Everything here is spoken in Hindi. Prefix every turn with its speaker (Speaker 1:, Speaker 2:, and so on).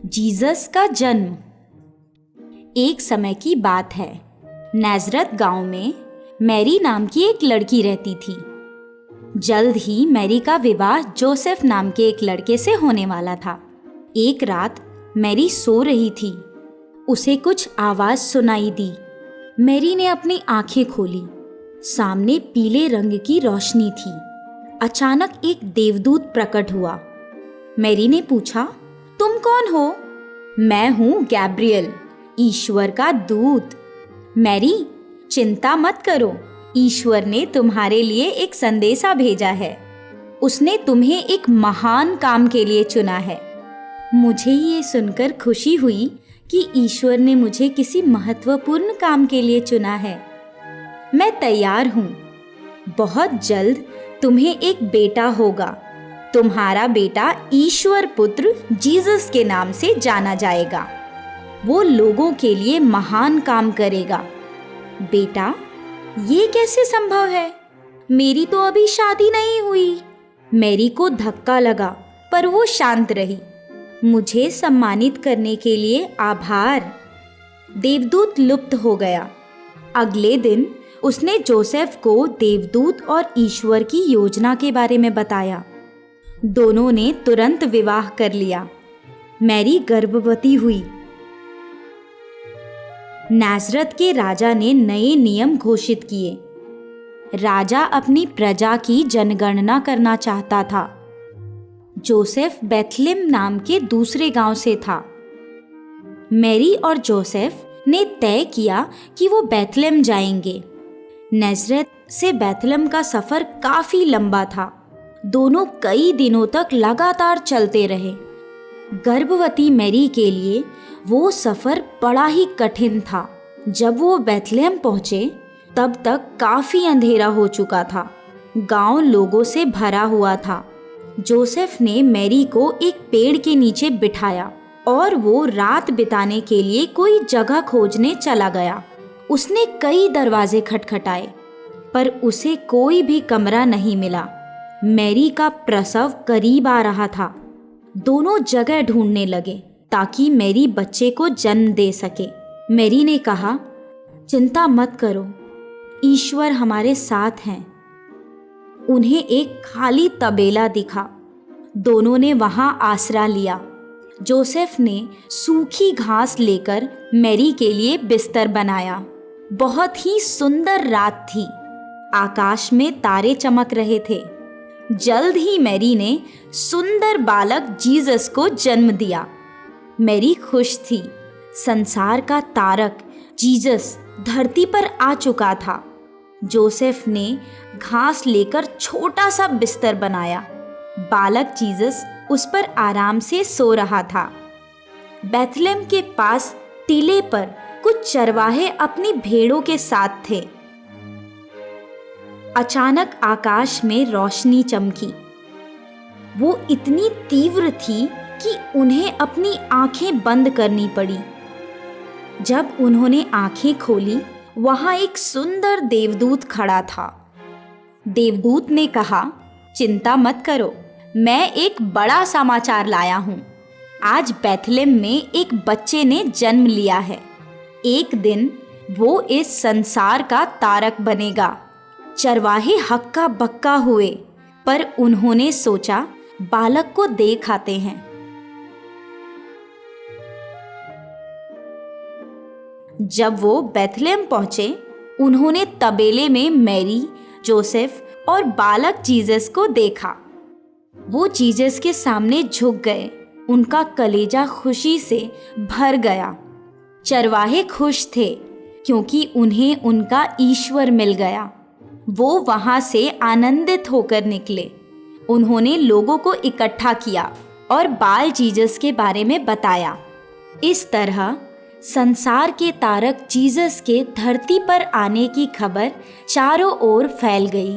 Speaker 1: जीसस का जन्म। एक समय की बात है। नाज़रत गांव में मैरी नाम की एक लड़की रहती थी। जल्द ही मैरी का विवाह जोसेफ नाम के एक लड़के से होने वाला था। एक रात मैरी सो रही थी। उसे कुछ आवाज़ सुनाई दी। मैरी ने अपनी आंखें खोली। सामने पीले रंग की रोशनी थी। अचानक एक देवदूत प्रकट हुआ। मैरी ने पूछा, तुम कौन हो? मैं हूँ गैब्रियल, ईश्वर का दूत। मैरी, चिंता मत करो, ईश्वर ने तुम्हारे लिए एक संदेशा भेजा है। उसने तुम्हें एक महान काम के लिए चुना है। मुझे ये सुनकर खुशी हुई कि ईश्वर ने मुझे किसी महत्वपूर्ण काम के लिए चुना है। मैं तैयार हूँ। बहुत जल्द तुम्हें एक बेटा होगा। तुम्हारा बेटा ईश्वर पुत्र जीसस के नाम से जाना जाएगा। वो लोगों के लिए महान काम करेगा। बेटा, ये कैसे संभव है? मेरी तो अभी शादी नहीं हुई। मैरी को धक्का लगा, पर वो शांत रही। मुझे सम्मानित करने के लिए आभार। देवदूत लुप्त हो गया। अगले दिन उसने जोसेफ को देवदूत और ईश्वर की योजना के बारे में बताया। दोनों ने तुरंत विवाह कर लिया। मैरी गर्भवती हुई। नाज़रत के राजा ने नए नियम घोषित किए। राजा अपनी प्रजा की जनगणना करना चाहता था। जोसेफ बेथलेम नाम के दूसरे गांव से था। मैरी और जोसेफ ने तय किया कि वो बेथलेम जाएंगे। नाज़रत से बेथलेम का सफ़र काफ़ी लंबा था। दोनों कई दिनों तक लगातार चलते रहे। गर्भवती मैरी के लिए वो सफ़र बड़ा ही कठिन था। जब वो बेथलेम पहुँचे तब तक काफ़ी अंधेरा हो चुका था। गांव लोगों से भरा हुआ था। जोसेफ ने मैरी को एक पेड़ के नीचे बिठाया और वो रात बिताने के लिए कोई जगह खोजने चला गया। उसने कई दरवाजे खटखटाए, पर उसे कोई भी कमरा नहीं मिला। मैरी का प्रसव करीब आ रहा था। दोनों जगह ढूंढने लगे ताकि मैरी बच्चे को जन्म दे सके। मैरी ने कहा, चिंता मत करो, ईश्वर हमारे साथ हैं। उन्हें एक खाली तबेला दिखा। दोनों ने वहां आसरा लिया। जोसेफ ने सूखी घास लेकर मैरी के लिए बिस्तर बनाया। बहुत ही सुंदर रात थी। आकाश में तारे चमक रहे थे। जल्द ही मैरी ने सुंदर बालक जीसस को जन्म दिया। मैरी खुश थी। संसार का तारक जीसस धरती पर आ चुका था। जोसेफ ने घास लेकर छोटा सा बिस्तर बनाया। बालक जीसस उस पर आराम से सो रहा था। बेथलेम के पास टीले पर कुछ चरवाहे अपनी भेड़ों के साथ थे। अचानक आकाश में रोशनी चमकी। वो इतनी तीव्र थी कि उन्हें अपनी आंखें बंद करनी पड़ी। जब उन्होंने आंखें खोली, वहां एक सुंदर देवदूत खड़ा था। देवदूत ने कहा, चिंता मत करो, मैं एक बड़ा समाचार लाया हूँ। आज बेथलेम में एक बच्चे ने जन्म लिया है। एक दिन वो इस संसार का तारक बनेगा। चरवाहे हक्का बक्का हुए, पर उन्होंने सोचा बालक को देख आते हैं। जब वो बेथलेम पहुंचे, उन्होंने तबेले में मैरी, जोसेफ और बालक जीसस को देखा। वो जीसस के सामने झुक गए। उनका कलेजा खुशी से भर गया। चरवाहे खुश थे क्योंकि उन्हें उनका ईश्वर मिल गया। वो वहां से आनंदित होकर निकले। उन्होंने लोगों को इकट्ठा किया और बाल जीसस के बारे में बताया। इस तरह संसार के तारक जीसस के धरती पर आने की खबर चारों ओर फैल गई।